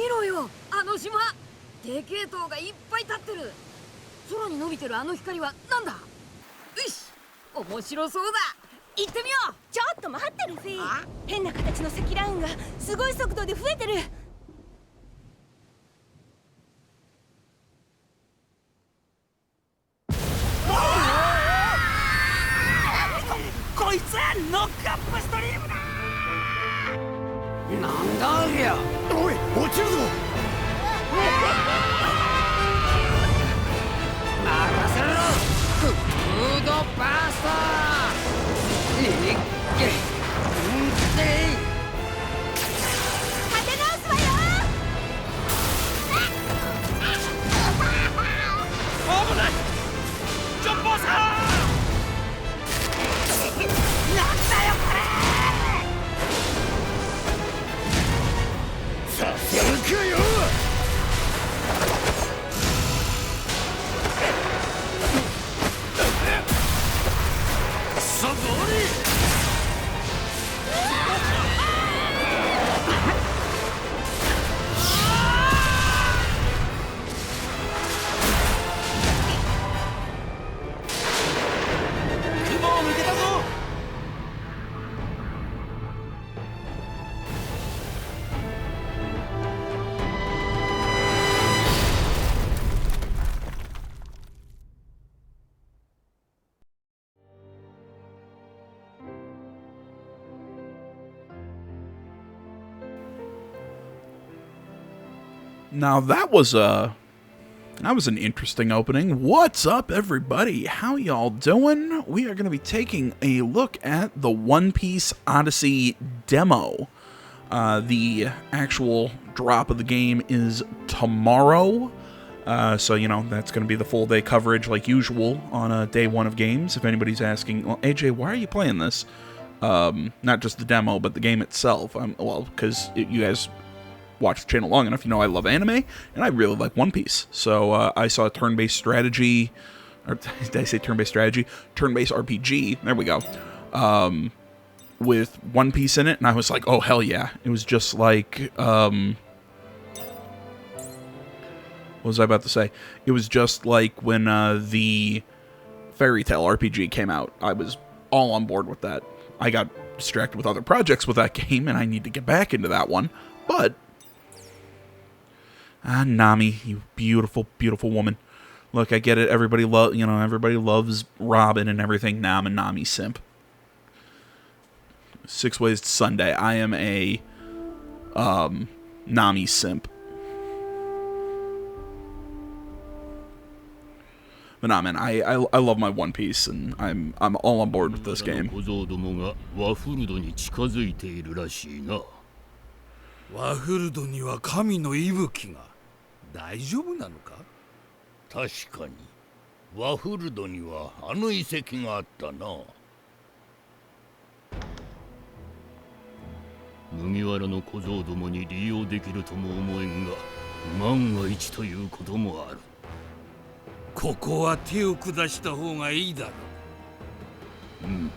ろよ、あの島。でけえ塔がいっぱい立ってる。空に伸びてるあの光はなんだ。よし、面白そうだ。行ってみよう。ちょっと待ってルフィ。変な形の積乱雲がすごい速度で増えてる。こいつはノックアップストリームだ。なんだありゃ。おい、落ちるぞ。任せろ。フードバースター。立て直すわよ。危ない。ジョンボーさん。させるかよ。そこに。雲を抜けたぞ。Now that was an interesting opening. What's up, everybody? How y'all doing? We are going to be taking a look at the One Piece Odyssey demo. The actual drop of the game is tomorrow. So, you know, that's going to be the full day coverage like usual on day one of games. If anybody's asking, well, AJ, why are you playing this? Not just the demo, but the game itself. Well, because you guys watch the channel long enough, you know I love anime, and I really like One Piece. So I saw a turn-based strategy, or did I say turn-based strategy? Turn-based RPG, there we go, with One Piece in it, and I was like, oh, hell yeah. It was just like, what was I about to say? It was just like when the Fairy Tail RPG came out. I was all on board with that. I got distracted with other projects with that game, and I need to get back into that one, but Nami, you beautiful, beautiful woman. Look, I get it. Everybody loves Robin and everything. Nah, I'm a Nami simp. 6 Ways to Sunday. I am a Nami simp. But nah, man, I love my One Piece, and I'm all on board with this game. ワフルドには神の息吹が。大丈夫なのか。確かにワフルドにはあの遺跡があったな。麦わらの小僧どもに利用できるとも思えんが、万が一ということもある。ここは手を下した方がいいだろう。うん。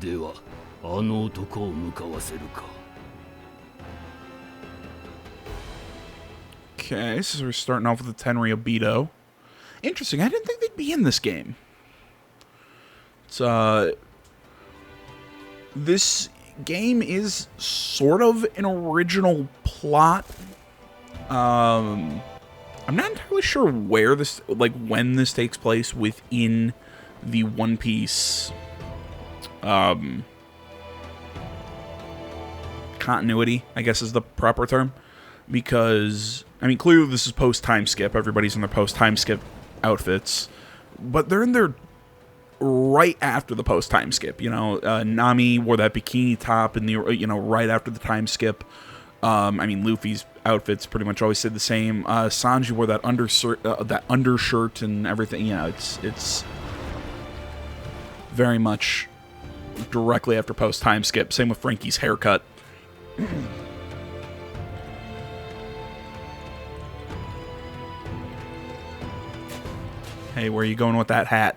ではあの男を向かわせるか。Okay, so we're starting off with the Tenryubito. Interesting, I didn't think they'd be in this game. It's, this game is sort of an original plot. I'm not entirely sure where this, like, when this takes place within the One Piece, continuity, I guess is the proper term. Because, I mean, clearly this is post-time skip. Everybody's in their post-time skip outfits. But they're in their right after the post-time skip. You know, Nami wore that bikini top in the, you know, right after the time skip. I mean, Luffy's outfits pretty much always stayed the same. Sanji wore that undershirt and everything. You know, it's very much directly after post-time skip. Same with Frankie's haircut. Hey, where are you going with that hat?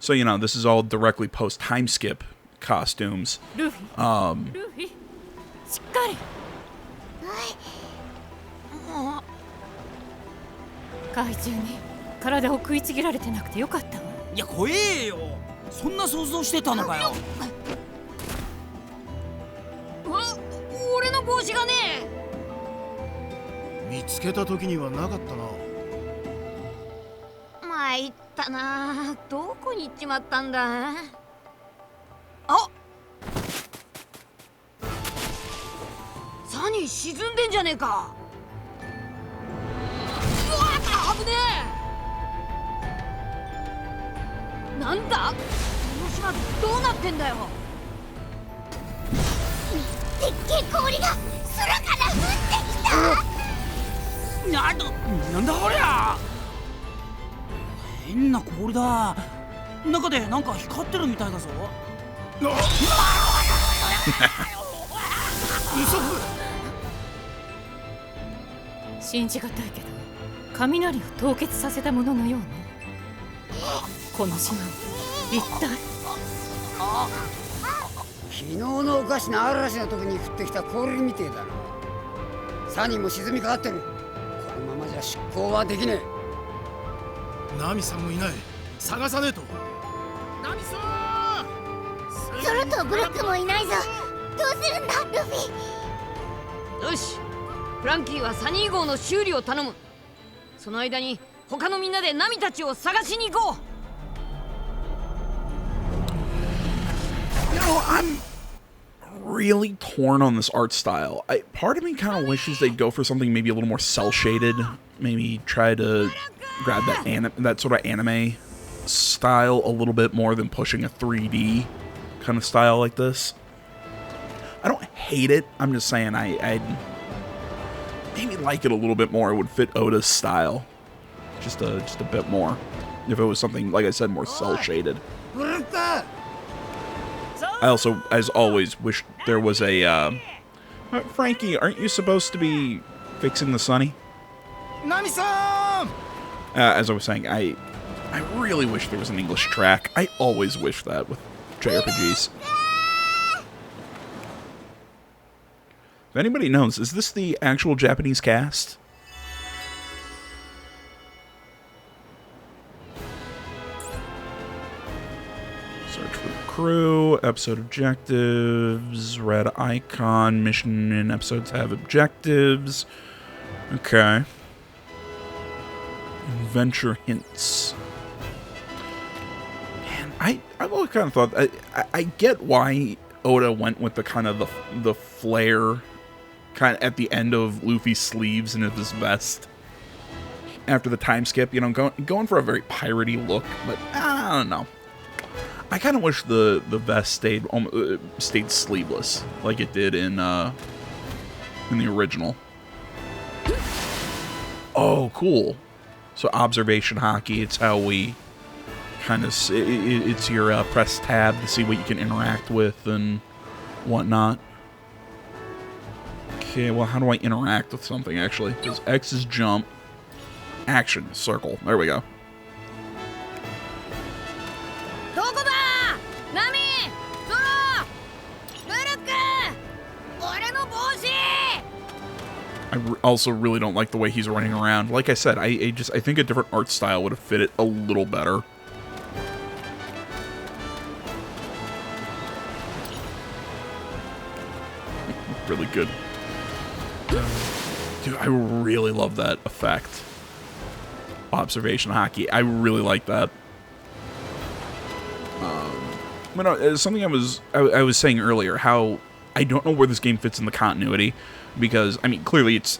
So, you know, this is all directly post-time skip costumes. Luffy. 怪獣に体を食いちぎられてなくてよかったわ。いや怖えよ。そんな想像してたのかよ。俺の帽子がね見つけた時にはなかったな。参ったな。どこに行っちまったんだ。サニー沈んでんじゃねえか。うわっ危ねえ。なんだこの島どうなってんだよ。でっけえ氷が空から降ってきた。なんだこりゃ。変な氷だ。中でなんか光ってるみたいだぞ。信じがたいけど雷を凍結させたもののようね。この島一体。昨日のおかしな嵐の時に降ってきた氷みてえだな。サニーも沈みかかってる。このままじゃ出港はできねえ。ナミさんもいない。探さねえと。ナミさん。ゾロとブロックもいないぞ。どうするんだルフィ。よし、フランキーはサニー号の修理を頼む。その間に他のみんなでナミたちを探しに行こう。I'm really torn on this art style. Part of me kind of wishes they'd go for something maybe a little more cell shaded. Maybe try to grab that sort of anime style a little bit more than pushing a 3D kind of style like this. I don't hate it. I'm just saying I'd maybe like it a little bit more. It would fit Oda's style just a bit more if it was something, like I said, more cell shaded. I also, as always, wish there was a, Frankie, aren't you supposed to be fixing the Sunny? Nami-san! As I was saying, I really wish there was an English track. I always wish that with JRPGs. If anybody knows, is this the actual Japanese cast? Search for the crew, episode objectives, red icon, mission and episodes have objectives. Okay. Adventure hints. Man, I've always kind of thought, I get why Oda went with the kind of the flare kind of at the end of Luffy's sleeves and of his vest after the time skip, you know, going for a very piratey look, but I don't know. I kind of wish the vest stayed sleeveless like it did in the original. Oh, cool. So observation hockey, it's how we kind of, it's your press tab to see what you can interact with and whatnot. Okay, well, how do I interact with something, actually? Because X is jump. Action, circle. There we go. I also really don't like the way he's running around. Like I said, I think a different art style would have fit it a little better. Really good. Dude, I really love that effect. Observation hockey. I really like that. You know, something I was saying earlier, how I don't know where this game fits in the continuity, because, I mean, clearly it's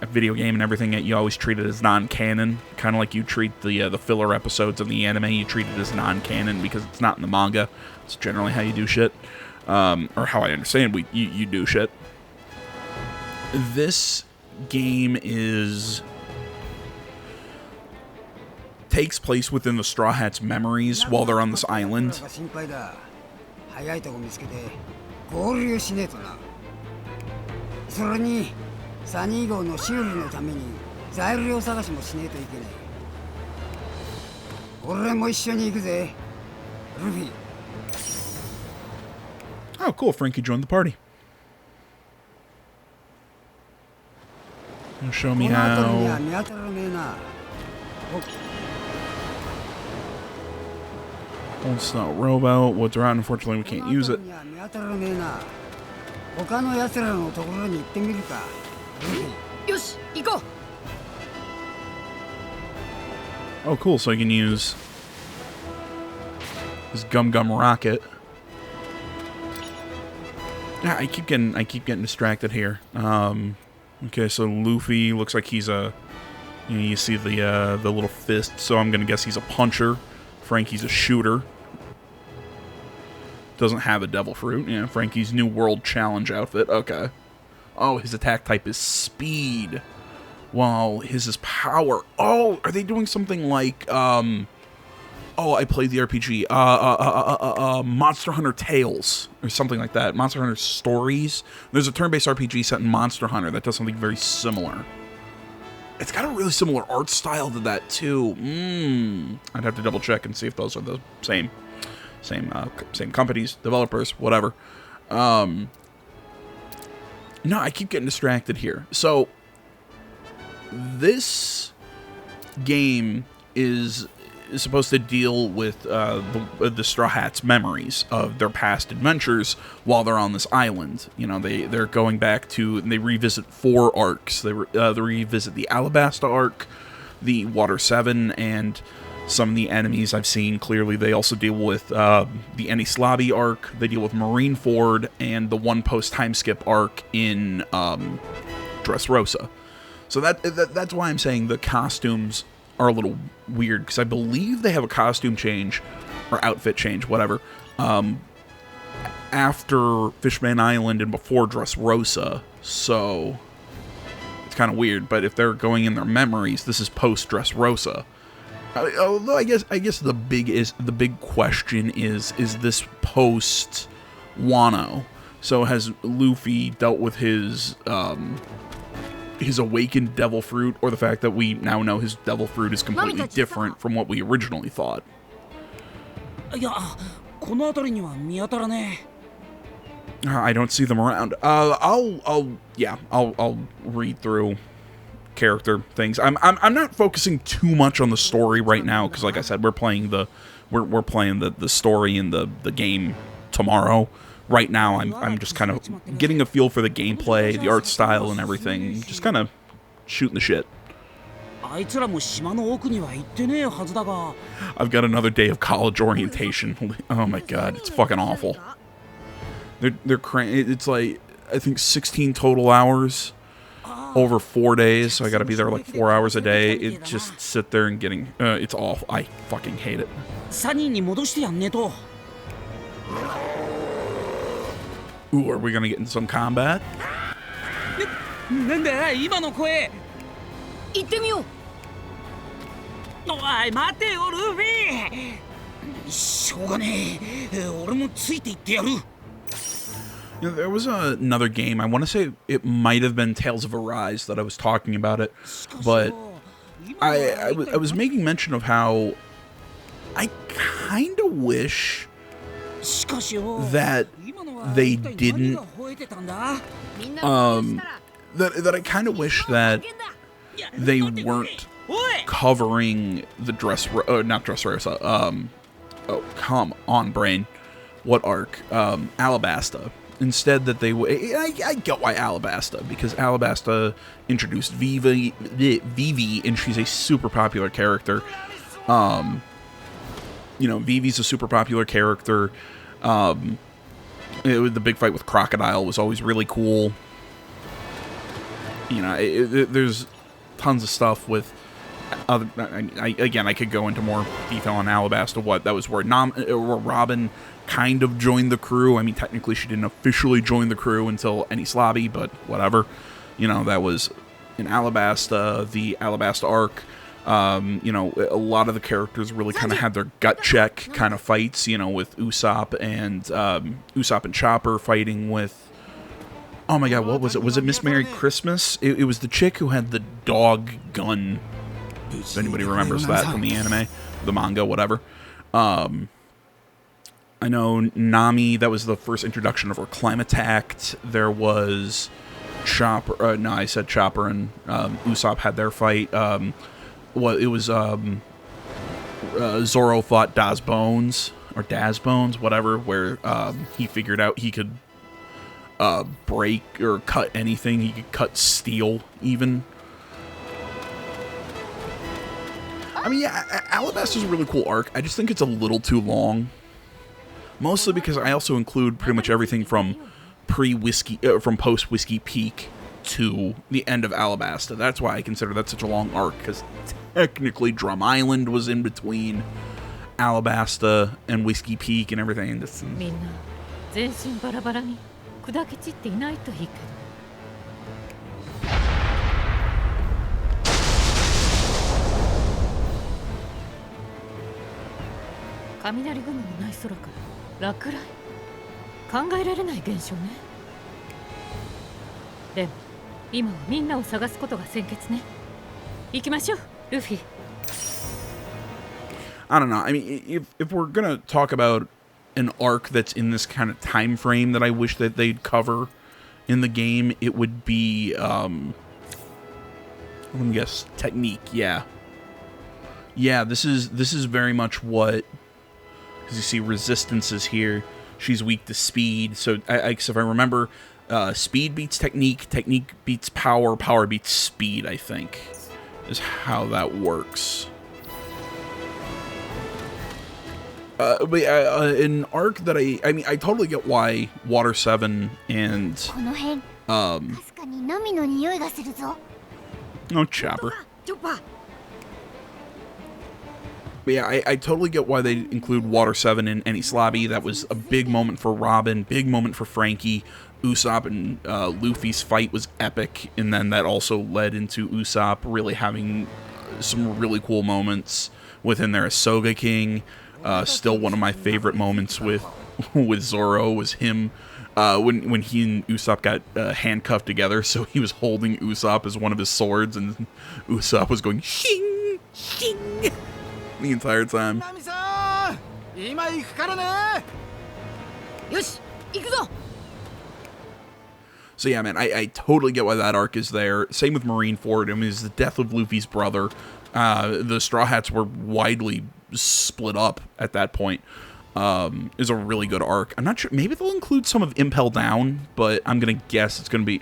a video game and everything. You always treat it as non-canon, kind of like you treat the filler episodes of the anime. You treat it as non-canon because it's not in the manga. It's generally how you do shit, or how I understand you do shit. This game takes place within the Straw Hats' memories while they're on this island. Oh, cool. Frankie joined the party. Show me この辺りには how. 見当たらねえな。 Old style rowboat. Woods around. Unfortunately, we can't use it. この辺りには見当たらねえな。他の奴らのところに行ってみるか。よし行こう。 Oh, cool. So I can use this Gum Gum rocket. Yeah, I keep getting distracted here. Okay, so Luffy looks like he's a, you see the little fist. So I'm gonna guess he's a puncher. Frankie's a shooter. Doesn't have a devil fruit. Yeah, Frankie's new world challenge outfit. Okay. Oh, his attack type is speed. Well, his is power. Oh, are they doing something like, oh, I played the RPG, Monster Hunter Tales, or something like that. Monster Hunter Stories. There's a turn-based RPG set in Monster Hunter that does something very similar. It's got a really similar art style to that, too. I'd have to double-check and see if those are the same companies, developers, whatever. No, I keep getting distracted here. So, this game is supposed to deal with the Straw Hats' memories of their past adventures while they're on this island. You know, they're going back to, and they revisit 4 arcs. They revisit the Alabasta arc, the Water 7, and some of the enemies I've seen. Clearly, they also deal with the Enislabi arc. They deal with Marineford and the One Post Time Skip arc in Dressrosa. So that's why I'm saying the costumes are a little weird, because I believe they have a costume change, or outfit change, whatever, after Fishman Island and before Dressrosa, so it's kind of weird. But if they're going in their memories, this is post Dressrosa. Although I guess the big question is this post Wano? So has Luffy dealt with his awakened devil fruit, or the fact that we now know his devil fruit is completely different from what we originally thought? I don't see them around. I'll read through character things. I'm not focusing too much on the story right now, because like I said, we're playing the story in the game tomorrow. Right now, I'm just kind of getting a feel for the gameplay, the art style, and everything. Just kind of shooting the shit. I've got another day of college orientation. Oh my god, it's fucking awful. It's like, I think 16 total hours over 4 days. So I got to be there like 4 hours a day. It just sit there and getting it's awful. I fucking hate it. Ooh, are we gonna get in some combat? You know, there was another game, I want to say it might have been Tales of Arise that I was talking about it, but I was making mention of how I kind of wish that they didn't that I kind of wish that they weren't covering the not Dressrosa, oh come on brain, what arc, Alabasta. Instead that they I get why Alabasta, because Alabasta introduced Vivi, and she's a super popular character. You know, Vivi's a super popular character. The big fight with Crocodile was always really cool. You know, there's tons of stuff with other. Again, I could go into more detail on Alabasta. What that was where Robin kind of joined the crew. I mean, technically she didn't officially join the crew until Enislabi, but whatever. You know, that was in Alabasta, the Alabasta arc. You know, a lot of the characters really kind of had their gut check kind of fights, you know, with Usopp and Chopper fighting with, oh my god, what was it? Was it Miss Merry Christmas? It was the chick who had the dog gun. If anybody remembers that from the anime, the manga, whatever. I know Nami, that was the first introduction of her Climatact. There was Chopper. No, I said Chopper and Usopp had their fight. It was Zoro fought Daz Bones or Daz Bones, whatever, where he figured out he could break or cut anything. He could cut steel even. I mean, yeah, Alabaster's a really cool arc. I just think it's a little too long. Mostly because I also include pretty much everything from from post-Whiskey Peak to the end of Alabasta. That's why I consider that such a long arc, because technically Drum Island was in between Alabasta and Whiskey Peak and everything. みんな全身バラバラに砕け散っていないといいけど。雷雲のない空から落雷、考えられない現象ね。でも今はみんなを探すことが先決ね。行きましょう、ルフィ。I don't know. I mean, if we're gonna talk about an arc that's in this kind of time frame that I wish that they'd cover in the game, it would be let me guess, technique. Yeah, this is very much what, because you see resistance is here. She's weak to speed, so if I remember, speed beats technique, technique beats power, power beats speed, I think, is how that works. But an arc that I mean, I totally get why Water 7 and oh, Chopper. But yeah, I totally get why they include Water 7 in Eni Slobby. That was a big moment for Robin, big moment for Frankie. Usopp and Luffy's fight was epic, and then that also led into Usopp really having some really cool moments within there as Soga King. Still one of my favorite moments with Zoro was him when he and Usopp got handcuffed together, so he was holding Usopp as one of his swords, and Usopp was going shing, shing the entire time. So yeah, man, I totally get why that arc is there. Same with Marineford. I mean, it's the death of Luffy's brother. The Straw Hats were widely split up at that point. Is a really good arc. I'm not sure. Maybe they'll include some of Impel Down, but I'm gonna guess it's gonna be.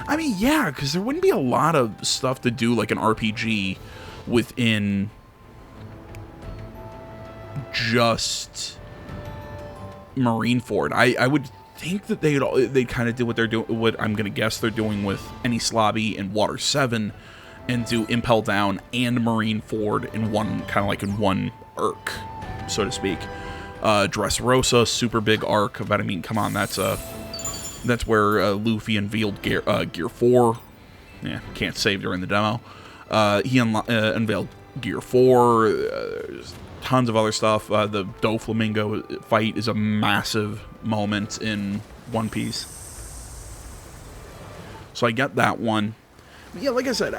I mean, yeah, because there wouldn't be a lot of stuff to do like an RPG within just Marineford. I would think that they kind of do what they're doing. What I'm gonna guess they're doing with Eni Slobby and Water 7. And do Impel Down and Marineford in one, kind of like in one arc, so to speak. Dressrosa, super big arc, but I mean, come on, that's where Luffy unveiled Gear 4. Yeah, can't save during the demo. He unveiled Gear 4. There's tons of other stuff. The Doflamingo fight is a massive moment in One Piece. So I get that one. Yeah, like I said,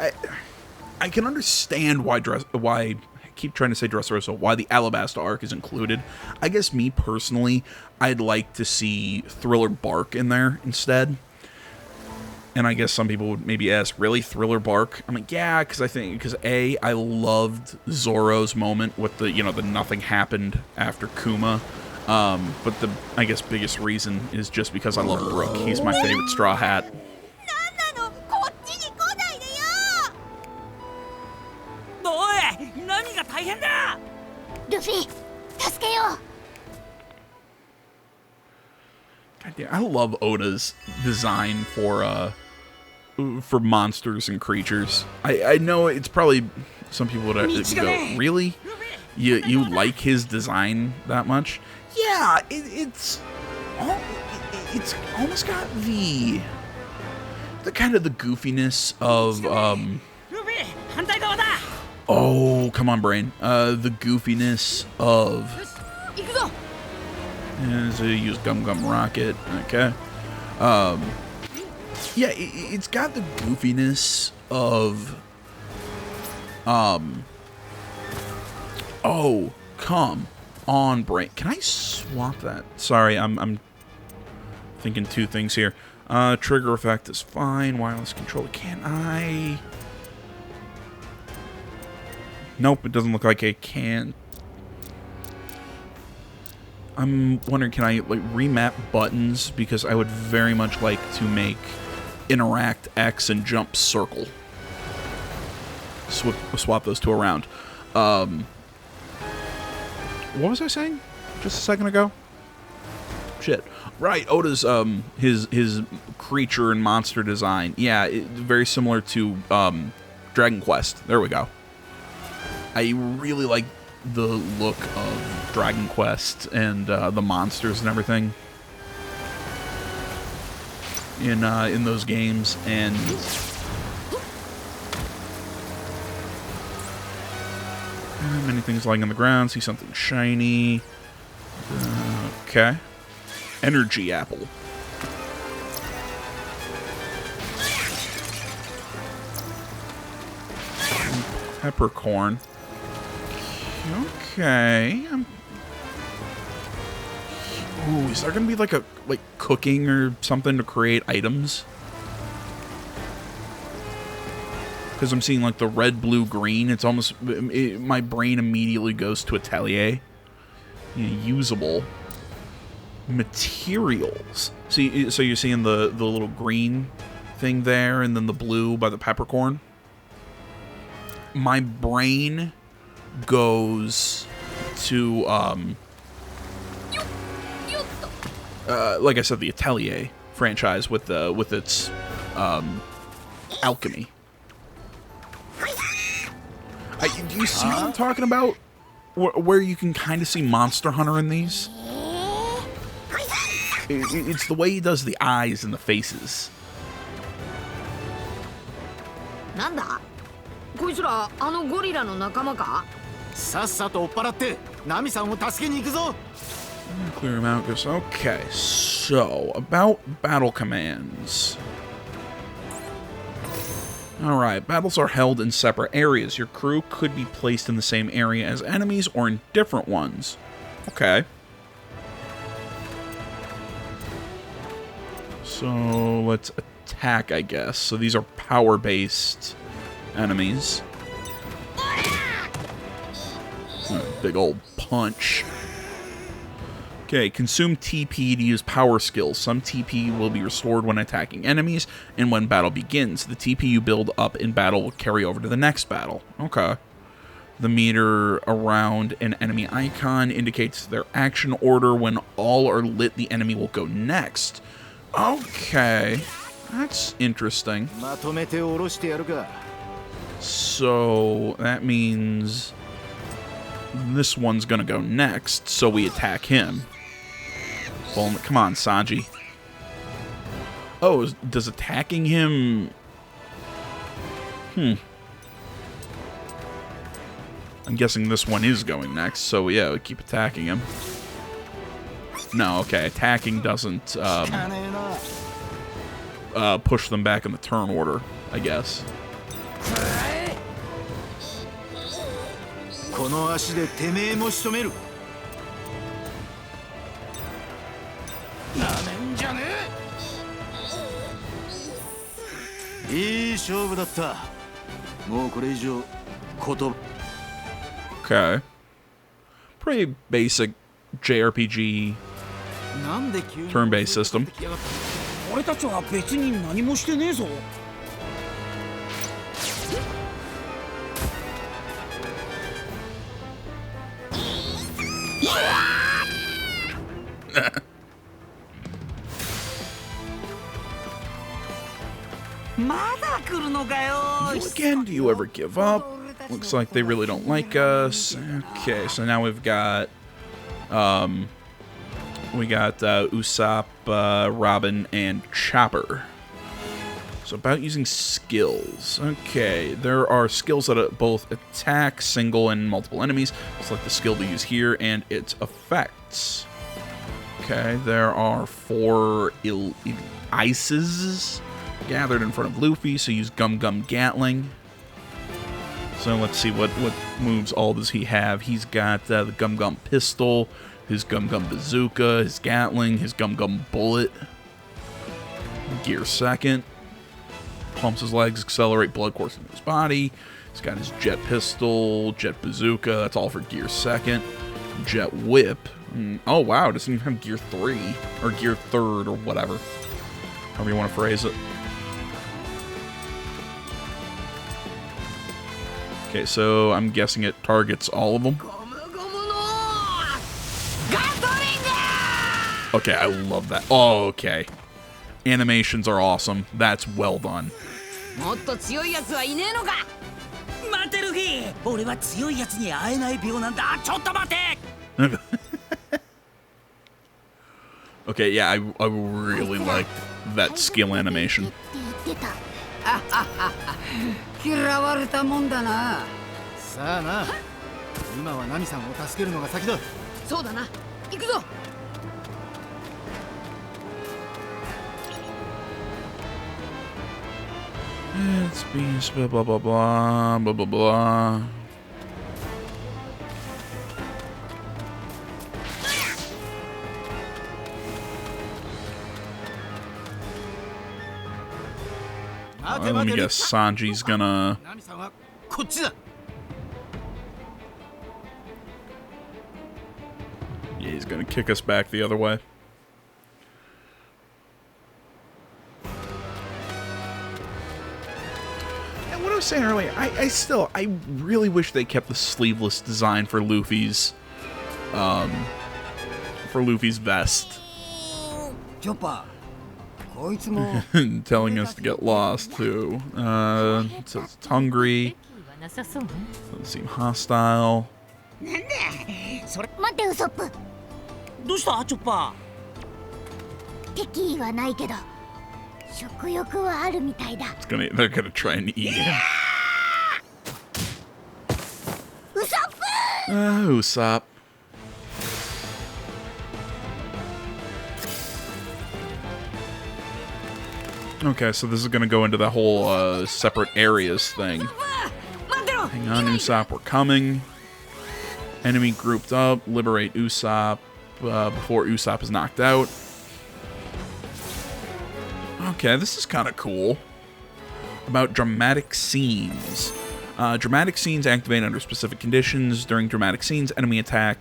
I can understand why I keep trying to say Dressrosa, why the Alabasta arc is included. I guess me personally, I'd like to see Thriller Bark in there instead. And I guess some people would maybe ask, really, Thriller Bark? I'm like, yeah, because I loved Zoro's moment with the nothing happened after Kuma. But the, I guess, biggest reason is just because I love Brook. He's my favorite Straw Hat. God damn, I love Oda's design for monsters and creatures. I know it's probably some people would go, really? You like his design that much? Yeah, it's almost got the kind of the goofiness of oh, come on, brain. The goofiness of. So use Gum Gum Rocket. Okay. Yeah, it's got the goofiness of. Oh, come on, brain. Can I swap that? Sorry, I'm thinking two things here. Trigger effect is fine. Wireless controller, can I? Nope, it doesn't look like I can. I'm wondering, can I like remap buttons? Because I would very much like to make interact X and jump circle. Swap those two around. What was I saying just a second ago? Shit. Right, Oda's his creature and monster design. Yeah, very similar to Dragon Quest. There we go. I really like the look of Dragon Quest and the monsters and everything in those games. And many things lying on the ground. See something shiny. Okay. Energy apple. Peppercorn. Okay. Ooh, is there gonna be like cooking or something to create items? Because I'm seeing like the red, blue, green. It's almost my brain immediately goes to Atelier. Usable materials. See, so you're seeing the little green thing there, and then the blue by the peppercorn. My brain goes to like I said, the Atelier franchise with its alchemy. Do you see what I'm talking about? Where you can kind of see Monster Hunter in these? It's the way he does the eyes and the faces. なんだこいつらあのゴリラの仲間かさっさと追っ払ってナミさんを助けに行くぞ Clear him out. Okay, so about battle commands. Alright, battles are held in separate areas. Your crew could be placed in the same area as enemies or in different ones. Okay. So let's attack, I guess. So these are power-based enemies. Big old punch. Okay, consume TP to use power skills. Some TP will be restored when attacking enemies and when battle begins. The TP you build up in battle will carry over to the next battle. Okay. The meter around an enemy icon indicates their action order. When all are lit, the enemy will go next. Okay. That's interesting. So that means this one's gonna go next, so we attack him. Well, come on, Sanji. Oh, does attacking him... I'm guessing this one is going next, so yeah, we keep attacking him. No, okay, attacking doesn't push them back in the turn order, I guess. この足でてめえも仕留めるなめんじゃねえいい勝負だったもうこれ以上言葉 Okay. Pretty basic JRPG turn-based system. 俺たちは別に何もしてねえぞ Again, do you ever give up? Looks like they really don't like us. Okay, so now we've got Usopp, Robin, and Chopper. So about using skills. Okay, there are skills that both attack single and multiple enemies. Select the skill to use here and its effects. Okay, there are 4 ices gathered in front of Luffy, so use Gum Gum Gatling. So let's see, what moves all does he have? He's got the Gum Gum Pistol, his Gum Gum Bazooka, his Gatling, his Gum Gum Bullet. Gear second. Pumps his legs, accelerate blood coursing through his body. He's got his jet pistol, jet bazooka. That's all for gear second. Jet whip. Oh, wow. It doesn't even have gear 3 or gear third or whatever. However you want to phrase it. Okay, so I'm guessing it targets all of them. Okay, I love that. Oh, okay. Animations are awesome. That's well done. もっと強いやつはいねえのか。待てルフィ、俺は強いやつに会えない病なんだ。ちょっと待て。Okay, yeah, I really like that skill animation. 嫌われたもんだな。さあな、今はナミさんを助けるのが先だ。そうだな、行くぞ。It's beast, blah blah blah blah blah blah blah. Let me guess, Sanji's gonna... ナミさんはこっちだ。 Yeah, he's gonna kick us back the other way. And what I was saying earlier, I really wish they kept the sleeveless design for Luffy's vest. チョッパー、こいつも Telling us to get lost too. It says it's hungry. なさそうね。 Doesn't seem hostile. 待ってウソップ、どうしたチョッパ敵意はないけど食欲はあるみたいだ。 They're gonna try and eat him. ウソップ Usopp. Okay, so this is gonna go into that whole separate areas thing. Hang on, Usopp, we're coming. Enemy grouped up, liberate Usopp before Usopp is knocked out. Okay, this is kind of cool. About dramatic scenes. Dramatic scenes activate under specific conditions. During dramatic scenes, enemy attack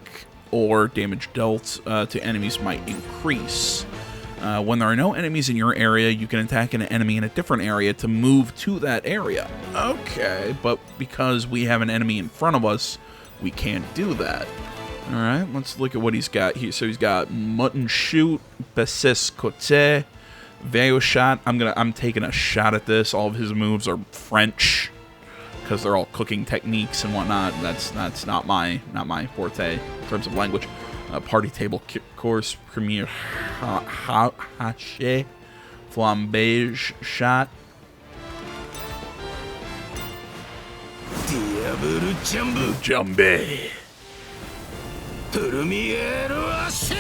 or damage dealt to enemies might increase. When there are no enemies in your area, you can attack an enemy in a different area to move to that area. Okay, but because we have an enemy in front of us, we can't do that. Alright, let's look at what he's got here. So he's got Mutton Shoot, Basis Cote, Veo Shot. I'm taking a shot at this. All of his moves are French because they're all cooking techniques and whatnot. That's not my forte in terms of language. Party table course, premier hache, flambage shot. ー。ディアブルジャンブ、 Jumbe. トルミエロアシェ。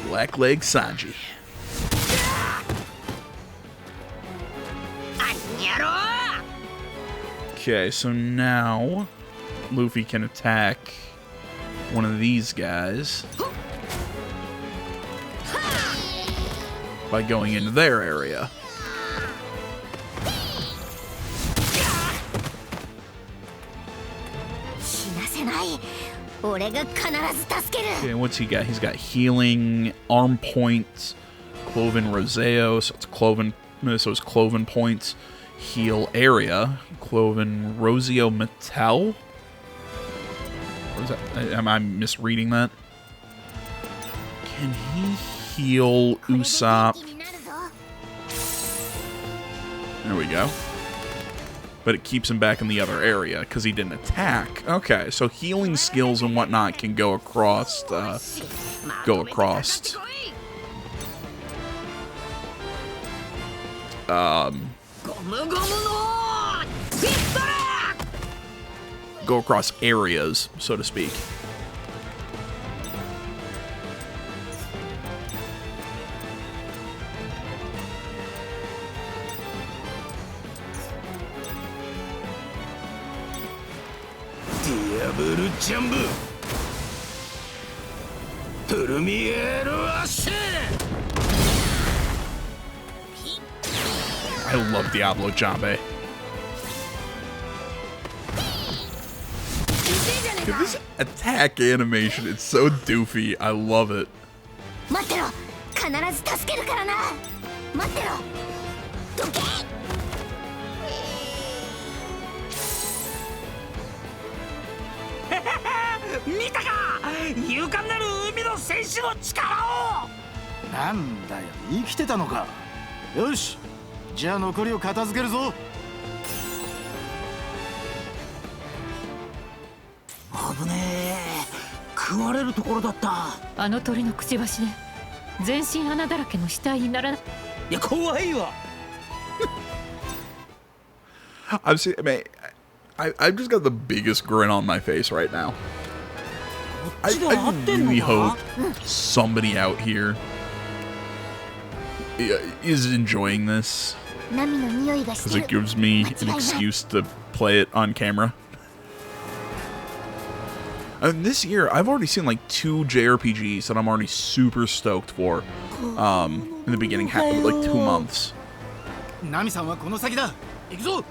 Black Leg Sanji. あんやろー。 Okay, so now Luffy can attack one of these guys by going into their area. 死なせない。俺が必ず助ける。 Okay, what's he got? He's got healing, arm point, cloven roseo, so it's cloven points. Heal area, cloven roseo metal. What is that? Am I misreading that? Can he heal Usopp? 気になるぞ。 There we go. But it keeps him back in the other area because he didn't attack. Okay, so healing skills and whatnot can go across. Go across areas, so to speak. Diablo Jumbo. ディアブルジャンブ。 Diablo Jumbo. トゥルミエルアシェ I love Diablo Jambe. Dude, this attack animation, it's so doofy. I love it. 待ってろ、必ず助けるからな。待ってろ、どけ。見たか、勇敢なる海の戦士の力を。なんだよ、生きてたのか。よし、じゃあ残りを片付けるぞ。危ねえ、食われるところだった。あの鳥のくちばしで全身穴だらけの死体にならない。いや、怖いわ。I've seen, I mean, I've just got the biggest grin on my face right now. I really hope somebody out here is enjoying this, because it gives me an excuse to play it on camera. And this year, I've already seen like 2 JRPGs that I'm already super stoked for. In the beginning, like 2 months. ナミさんはこの先だ。行くぞ。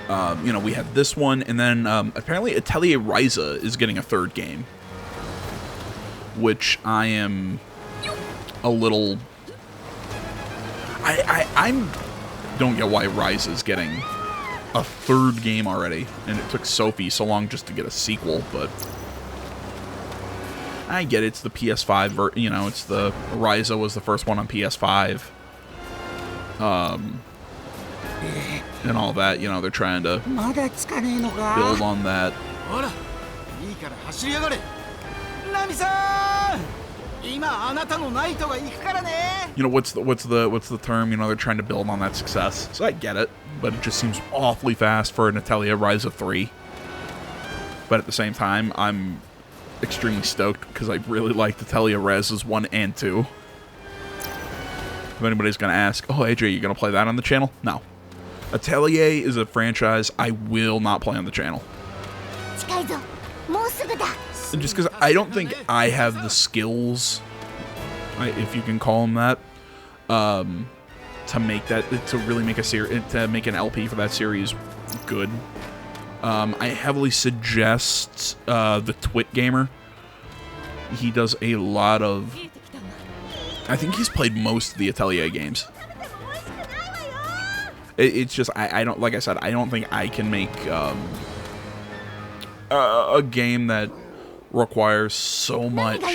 You know, we have this one, and then apparently Atelier Ryza is getting a 3rd game, which I am a little. I'm don't get why Ryza is getting a 3rd game already, and it took Sophie so long just to get a sequel, but I get it. It's the PS5, you know, it's the Ryza was the first one on PS5. And all that, you know, they're trying to build on that. ほら、いいから走りやがれ。ナミさん、今あなたのナイトが行くからね。You know, what's the term? You know, they're trying to build on that success. So I get it, but it just seems awfully fast for an Atelier Ryza 3. But at the same time, I'm extremely stoked because I really liked Atelier Ryza's 1 and 2. If anybody's gonna ask, oh AJ, you gonna play that on the channel? No. Atelier is a franchise I will not play on the channel. Just because I don't think I have the skills, if you can call them that, to make that, to really make to make an LP for that series good. I heavily suggest the Twit Gamer. He does a lot of. I think he's played most of the Atelier games. It's just I don't, like I said, I don't think I can make a game that requires so much not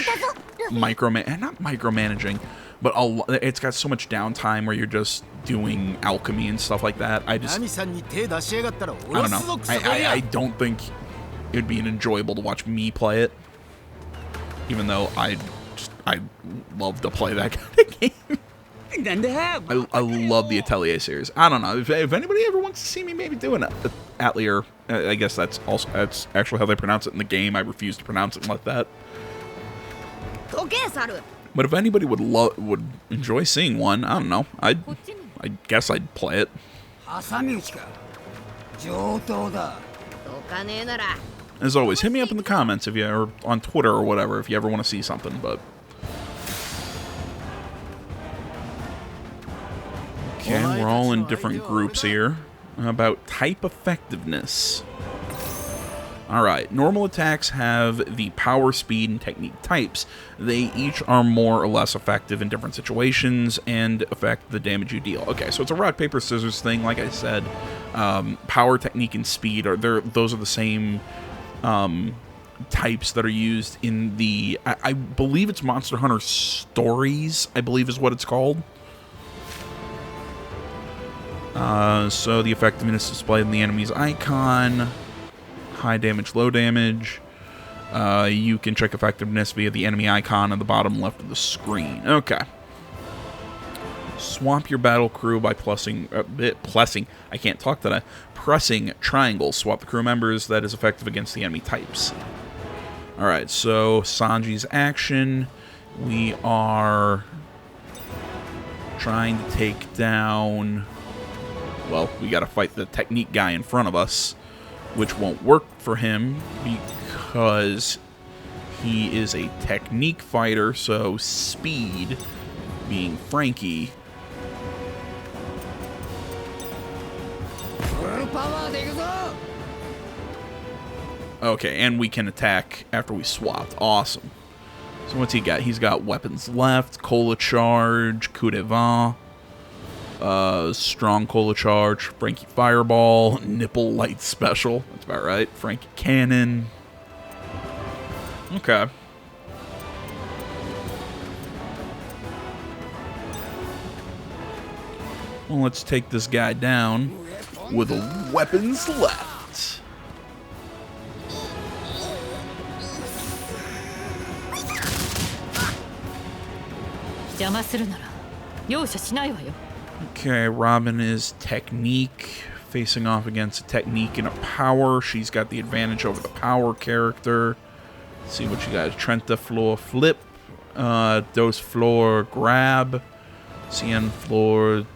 micromanaging, but it's got so much downtime where you're just doing alchemy and stuff like that. I don't know. I don't think it'd be enjoyable to watch me play it, even though I love to play that kind of game. I love the Atelier series. I don't know if anybody ever wants to see me maybe doing Atelier. I guess that's actually how they pronounce it in the game. I refuse to pronounce it like that. But if anybody would enjoy seeing one, I don't know. I guess I'd play it. As always, hit me up in the comments if you or on Twitter or whatever if you ever want to see something. But okay, we're all in different groups here. About type effectiveness. Alright, normal attacks have the power, speed, and technique types. They each are more or less effective in different situations and affect the damage you deal. Okay, so it's a rock, paper, scissors thing. Like I said, power, technique, and speed those are the same types that are used in the, I believe it's Monster Hunter Stories, I believe is what it's called. So the effectiveness displayed in the enemy's icon, high damage, low damage. You can check effectiveness via the enemy icon on the bottom left of the screen. Okay. Swap your battle crew by pressing triangle. Swap the crew members that is effective against the enemy types. Alright, so Sanji's action. We are trying to take down... Well, we gotta fight the technique guy in front of us, which won't work for him because he is a technique fighter, so speed being Frankie. フルパワーでいくぞ Okay, and we can attack after we swapped. Awesome. So what's he got? He's got weapons left, cola charge, coup de vent, strong cola charge, Frankie fireball, nipple light special. That's about right. Frankie cannon. Okay. Well, let's take this guy down with weapons left. 邪魔するなら容赦しないわよ。 Okay, Robin is technique, facing off against a technique and a power. She's got the advantage over the power character. Let's see what you got. Trenta floor flip, dos floor grab, cien floor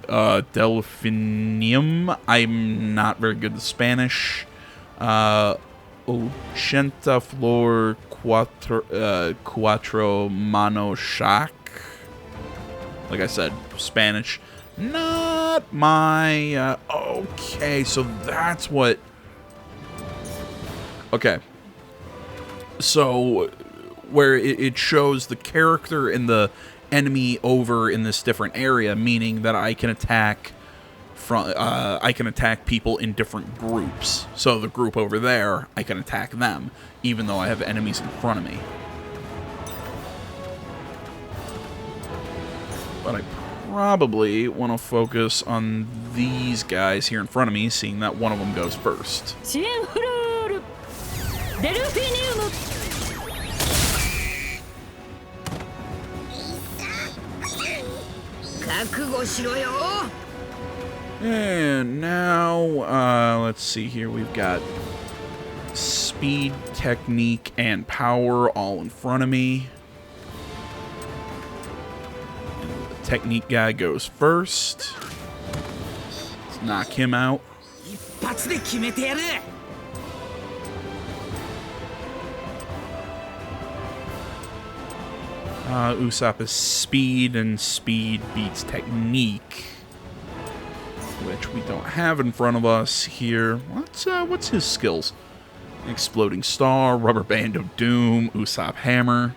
delphinium. I'm not very good with Spanish. Ochenta floor cuatro mano shock. Like I said, Spanish, not my, okay, so that's what, okay, so where it shows the character and the enemy over in this different area, meaning that I can attack from, I can attack people in different groups, so the group over there, I can attack them, even though I have enemies in front of me. But I probably want to focus on these guys here in front of me, seeing that one of them goes first. デルフィニウム And now, let's see here. We've got speed, technique, and power all in front of me. Technique guy goes first. Let's knock him out. 一発で決めてやる Usopp is speed, and speed beats technique, which we don't have in front of us here. What's his skills? Exploding Star, Rubber Band of Doom, Usopp Hammer,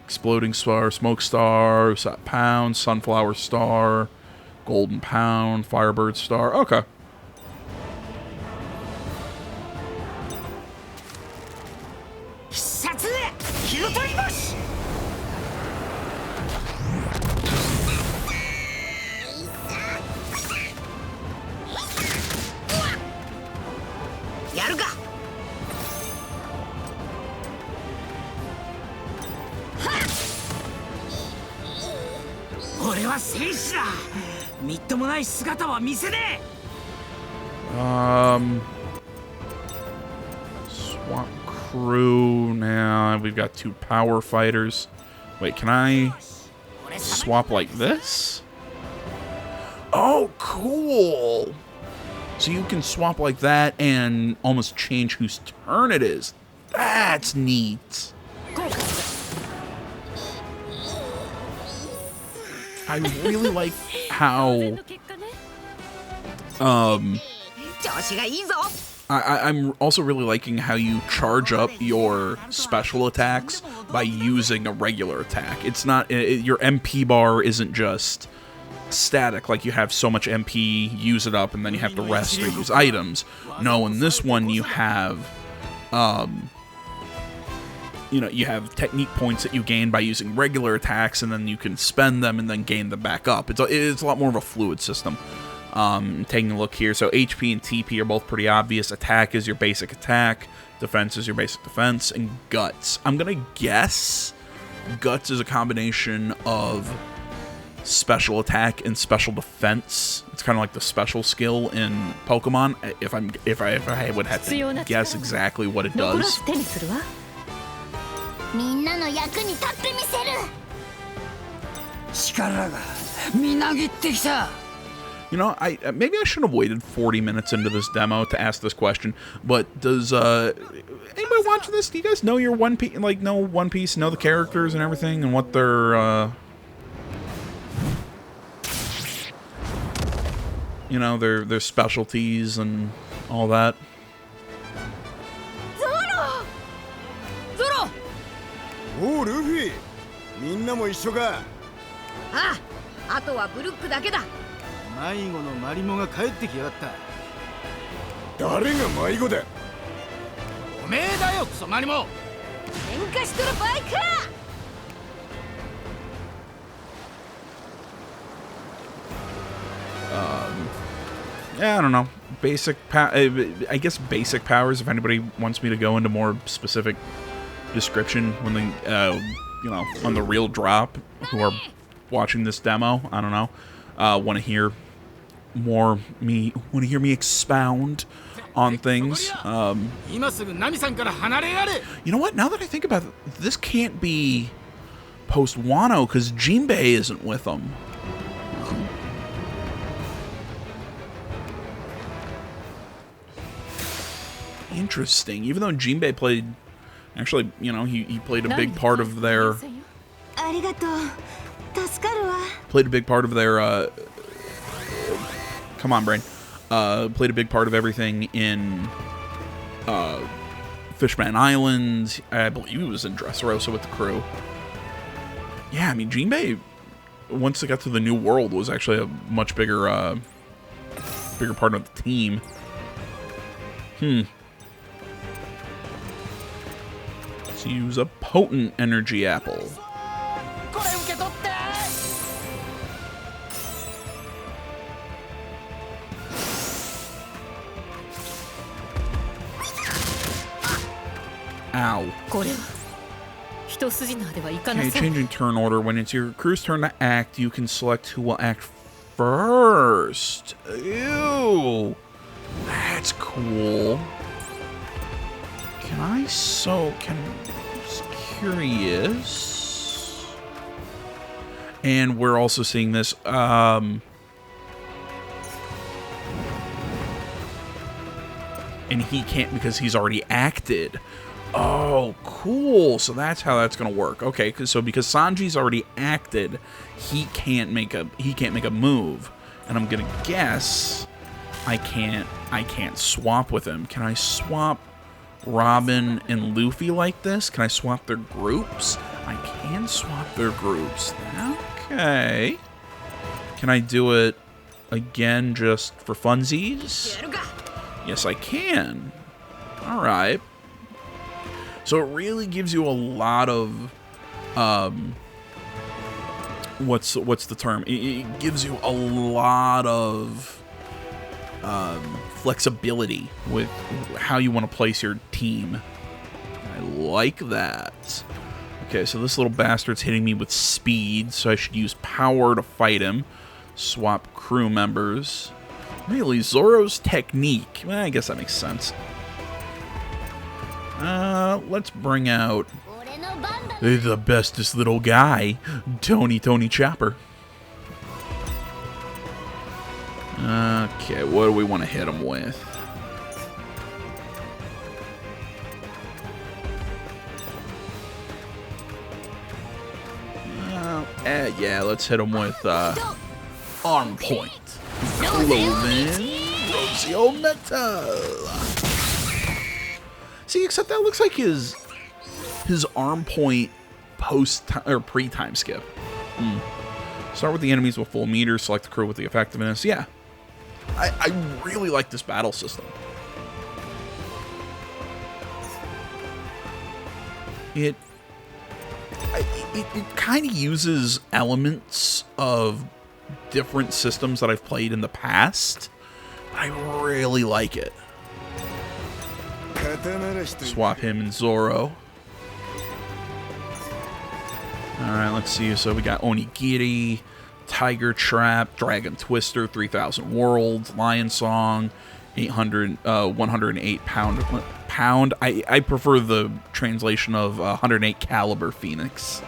Exploding Star, Smoke Star, Usopp Pound, Sunflower Star, Golden Pound, Firebird Star. Okay. Swap crew now. We've got two power fighters. Wait, can I swap like this? Oh, cool. So you can swap like that and almost change whose turn it is. That's neat. I really like how I'm also really liking how you charge up your special attacks by using a regular attack. It's not your MP bar isn't just static, like you have so much MP, use it up, and then you have to rest or use items. No, in this one you have you have technique points that you gain by using regular attacks, and then you can spend them and then gain them back up. It's a lot more of a fluid system. Taking a look here, so HP and TP are both pretty obvious. Attack is your basic attack, defense is your basic defense, and guts. I'm gonna guess guts is a combination of special attack and special defense. It's kind of like the special skill in Pokemon. If I would have to guess exactly what it does. みんなの役に立ってみせる。力がみなぎってきた。You know, maybe I should have waited 40 minutes into this demo to ask this question. But does anybody watching this? Do you guys know your One Piece? Like, know One Piece, know the characters and everything, and what their you know, their specialties and all that. Zoro! おうルフィ、みんなも一緒か。ああ、あとはブルックだけだ。迷子のマリモが帰ってきやがった。誰が迷子だ。おめえだよ、クソマリモ。喧嘩しとる場合か。Yeah, I don't know. I guess basic powers. If anybody wants me to go into more specific description when they, you know, on the real drop, who are watching this demo, I don't know, want to hear more me, want to hear me expound on things. You know what? Now that I think about it, this can't be post Wano because Jinbei isn't with them. Interesting. Even though Jinbei played, actually, you know, he played a big part of their. Played a big part of their. Come on, brain. Played a big part of everything in. Fishman Island. I believe he was in Dressrosa with the crew. Yeah, I mean, Jinbei, once they got to the new world, was actually a much bigger, bigger part of the team. Let's use a potent energy apple. Ow. Okay, changing turn order. When it's your crew's turn to act, you can select who will act first. Ew. That's cool. I'm just curious. And we're also seeing this, and he can't because he's already acted. Oh, cool. So that's how that's going to work. Okay, so because Sanji's already acted, he can't make a move. And I'm going to guess I can't swap with him. Can I swap Robin and Luffy like this? Can I swap their groups? I can swap their groups. Okay. Can I do it again just for funsies? Yes, I can. Alright. So it really gives you a lot of, what's the term? It gives you a lot of, flexibility with how you want to place your team. I like that. Okay, so this little bastard's hitting me with speed, so I should use power to fight him. Swap crew members. Really, Zoro's technique. Well, I guess that makes sense. Let's bring out the bestest little guy, Tony Chopper. Okay, what do we want to hit him with? Yeah, let's hit him with arm point. Cloven Rosio Metal. See, except that looks like his arm point or pre-time skip. Start with the enemies with full meters, select the crew with the effectiveness. Yeah. I really like this battle system. It kind of uses elements of different systems that I've played in the past. I really like it. Swap him and Zoro. Alright, let's see. So we got Onigiri, Tiger Trap, Dragon Twister, 3000 Worlds, Lion Song, 108 pound. I prefer the translation of 108 caliber Phoenix.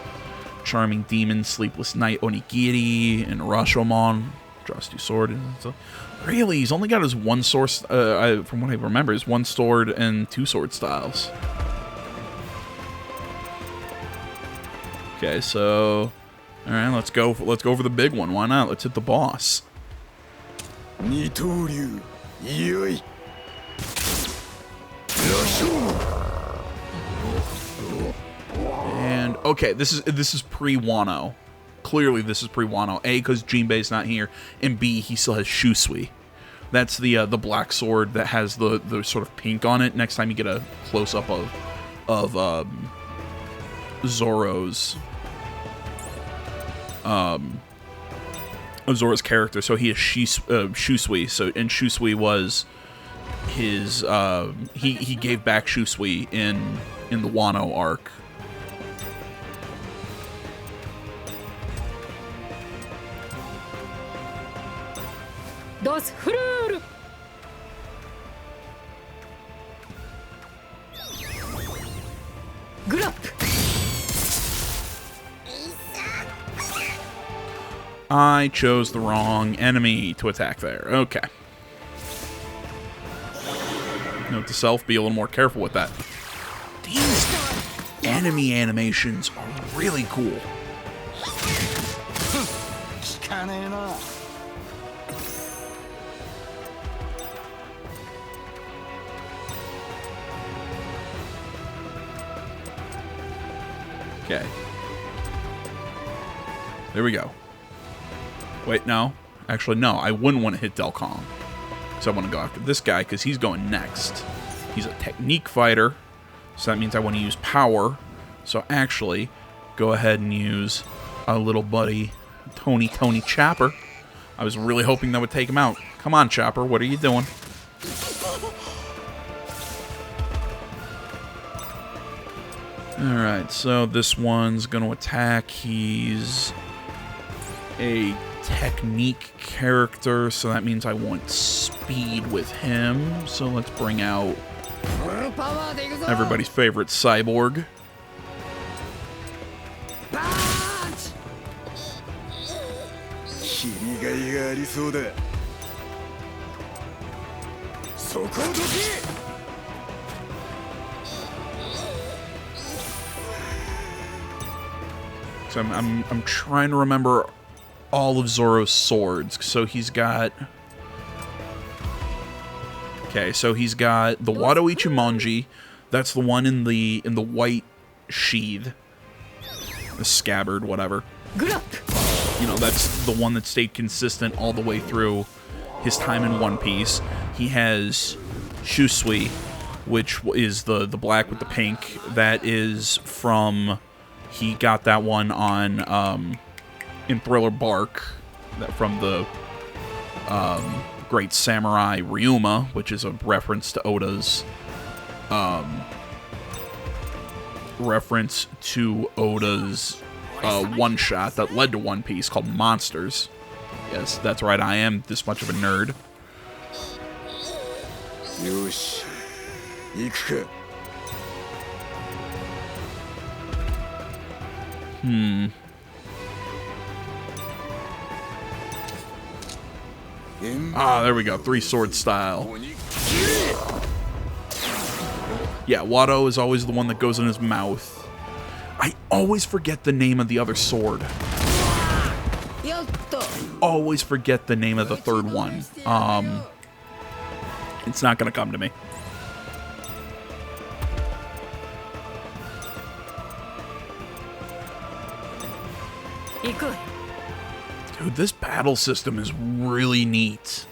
Charming Demon, Sleepless Night, Onigiri, and Rashomon. Draws 2 sword. Really? He's only got his 1 sword, from what I remember, his 1 sword and 2 sword styles. Okay, so... Alright, let's go for the big one. Why not? Let's hit the boss. And okay, this is pre-Wano. Clearly this is pre-Wano. A, because Jinbei's not here, and B, he still has Shusui. That's the black sword that has the sort of pink on it. Next time you get a close-up of Zoro's Zoro's character. So he has Shusui. So, and Shusui was his he gave back Shusui in the Wano arc. Das Früher. Grab. I chose the wrong enemy to attack there. Okay. Note to self, be a little more careful with that. These enemy animations are really cool. Okay. There we go. Wait, no. Actually, no. I wouldn't want to hit Del Kong. So I want to go after this guy because he's going next. He's a technique fighter. So that means I want to use power. So actually, go ahead and use our little buddy, Tony Chopper. I was really hoping that would take him out. Come on, Chopper. What are you doing? Alright, so this one's going to attack. He's a technique character, so that means I want speed with him. So let's bring out everybody's favorite Cyborg. So I'm trying to remember all of Zoro's swords. So he's got... Okay, so he's got the Wado Ichimonji. That's the one in the white sheath. The scabbard, whatever. You know, that's the one that stayed consistent all the way through his time in One Piece. He has Shusui, which is the black with the pink. That is from... He got that one on in Thriller Bark, from the Great Samurai Ryuma, which is a reference to Oda's one-shot that led to One Piece called Monsters. Yes, that's right, I am this much of a nerd. Yoshi, iku ka. Ah, there we go. 3-sword style. Yeah, Wado is always the one that goes in his mouth. I always forget the name of the other sword. Always forget the name of the third one. It's not gonna come to me. Dude, this battle system is really neat.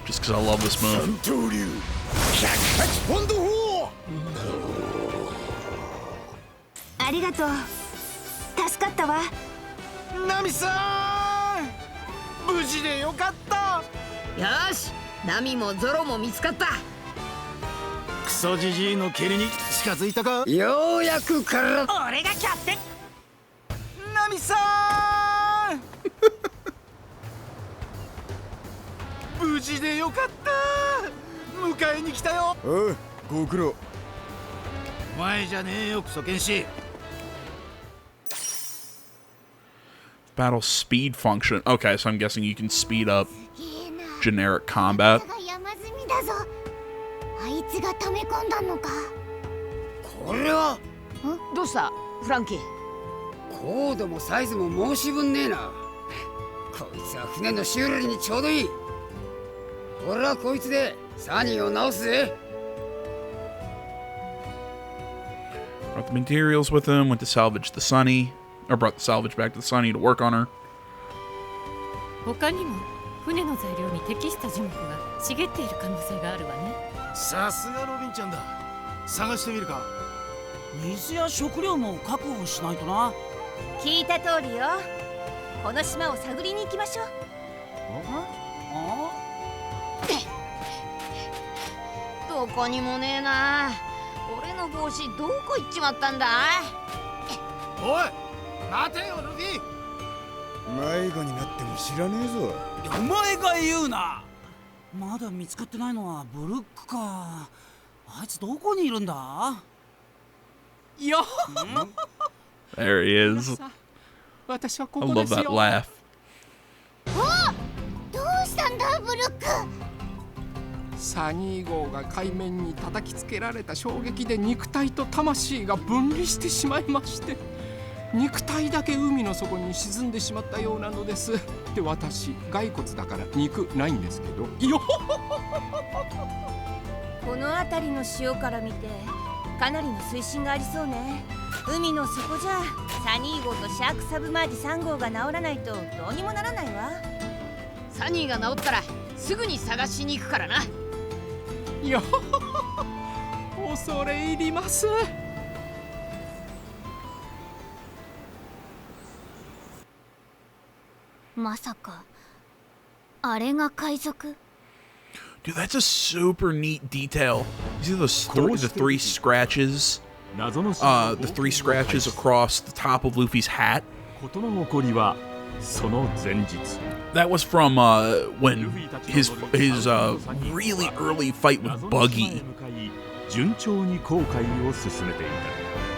Just because I love this move. ナミさん無事でよかった。よし、ナミもゾロも見つかった。クソジジイの蹴りに近づいたか。ようやくから。俺がキャプテン。ナミさん無事でよかった。迎えに来たよ。おう、ご苦労。お前じゃねえよクソ剣士。 Battle speed function. Okay, so I'm guessing you can speed up generic combat. 山積みだぞ。あいつが溜め込んだのか。これはどうしたフランキー。高度もサイズも申し分ねえな。こいつは船の修理にちょうどいい。俺はこいつでサニーを直すぜ。 Brought the materials with him, went to salvage the Sunny, or brought the salvage back to the Sunny to work on her. 他にも船の材料に適した樹木が茂っている可能性があるわね。さすがロビンちゃんだ。探してみるか。水や食料も確保しないとな。聞いた通りよ。この島を探りに行きましょう。どこにもねえな。俺の帽子どこ行っちまったんだ。おい待てよルフィ。迷子になっても知らねえぞ。お前が言うな。まだ見つかってないのはブルックか。あいつどこにいるんだ。よ There he is. 私はこ I こで love す that よ。laugh. どうしたんだブルック。サニー号が海面に叩きつけられた衝撃で肉体と魂が分離してしまいまして、肉体だけ海の底に沈んでしまったようなのです。で、私骸骨だから肉ないんですけどよ。この辺りの潮から見てかなりの水深がありそうね。海の底じゃサニー号とシャークサブマージ3号が治らないとどうにもならないわ。サニーが治ったらすぐに探しに行くからな。よ恐れ入ります。まさかあれが海賊。 Dude, that's a super neat detail. You see the three scratches? The three scratches across the top of Luffy's hat? That was from when his really early fight with Buggy.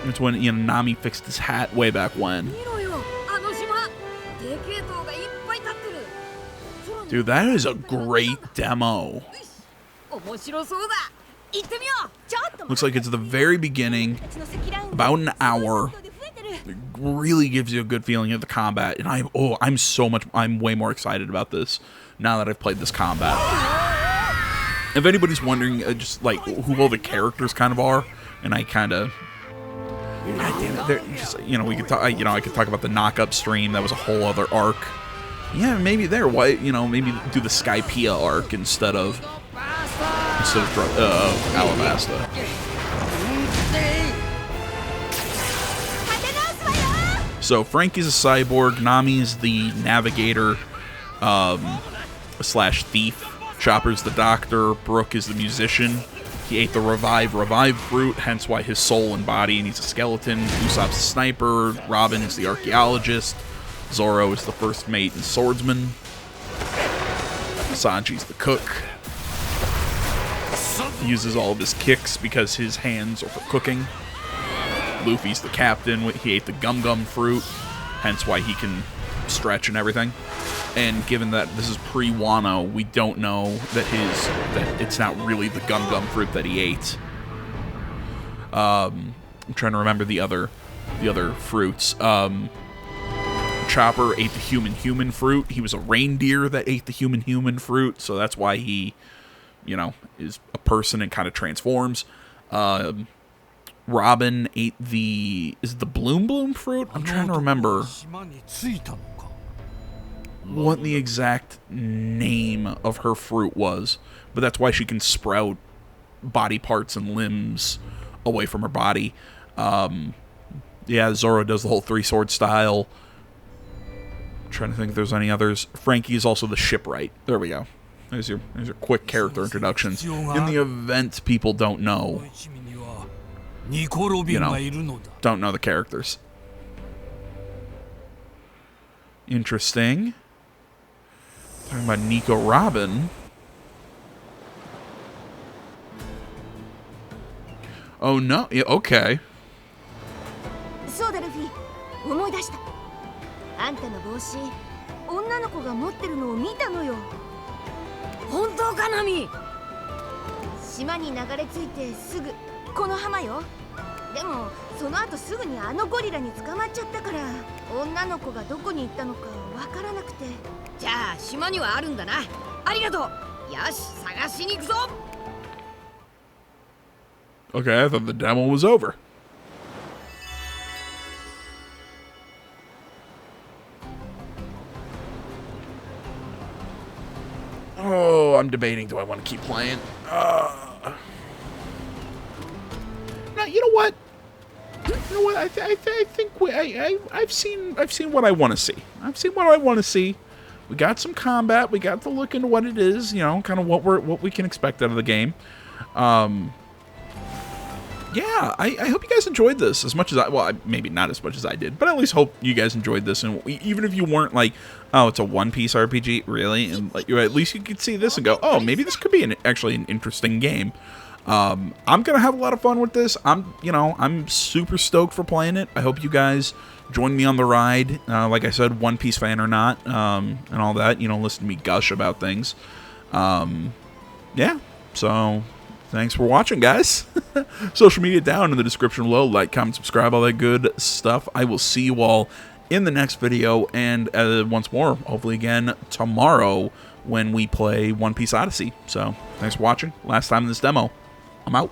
It's when Nami fixed his hat way back when. Dude, that is a great demo. Looks like it's the very beginning, about an hour. It really gives you a good feeling of the combat, and I'm way more excited about this now that I've played this combat. If anybody's wondering, just like who all the characters kind of are, and I kind of, God damn it, just, we could talk. I could talk about the knock-up stream. That was a whole other arc. Yeah, maybe there. Why, maybe do the Skypiea arc instead of Alabasta. So Frankie's a cyborg, Nami's the navigator slash thief, Chopper's the doctor, Brook is the musician. He ate the revive fruit, hence why his soul and body, and he's a skeleton. Usopp's the sniper, Robin is the archaeologist, Zoro is the first mate and swordsman, Sanji's the cook. He uses all of his kicks because his hands are for cooking. Luffy's the captain, he ate the gum fruit, hence why he can stretch and everything. And given that this is pre-Wano, we don't know that it's not really the gum fruit that he ate. I'm trying to remember the other fruits. Chopper ate the human fruit. He was a reindeer that ate the human fruit, so that's why he, is a person and kind of transforms. Robin ate the bloom fruit? I'm trying to remember what the exact name of her fruit was, but that's why she can sprout body parts and limbs away from her body. Yeah, Zoro does the whole three-sword style. Trying to think if there's any others. Frankie is also the shipwright. There we go. There's your quick character introductions. In the event people don't know, don't know the characters. Interesting. Talking about Nico Robin. Oh no, yeah, okay. そうだルフィ、思い出した。あんたの帽子、女の子が持ってるのを見たのよ。本当かナミ？島に流れ着いてすぐこの浜よ。でもその後すぐにあのゴリラに捕まっちゃったから、女の子がどこに行ったのかわからなくて。じゃあ島にはあるんだな。ありがとう。よし、探しに行くぞ。Okay, I thought the demo was over. Oh, I'm debating. Do I want to keep playing? Now, you know what? You know what? I think I've seen what I want to see. I've seen what I want to see. We got some combat. We got to look into what it is. You know, kind of what we can expect out of the game. Yeah, I hope you guys enjoyed this as much as maybe not as much as I did, but I at least hope you guys enjoyed this. And even if you weren't like, oh, it's a One Piece RPG, really, and like, at least you could see this and go, oh, maybe this could be actually an interesting game. I'm gonna have a lot of fun with this. I'm super stoked for playing it. I hope you guys join me on the ride. Like I said, One Piece fan or not, and all that. Listen to me gush about things. Yeah, so. Thanks for watching, guys. Social media down in the description below. Like, comment, subscribe, all that good stuff. I will see you all in the next video. And once more, hopefully again tomorrow when we play One Piece Odyssey. So, thanks for watching. Last time in this demo. I'm out.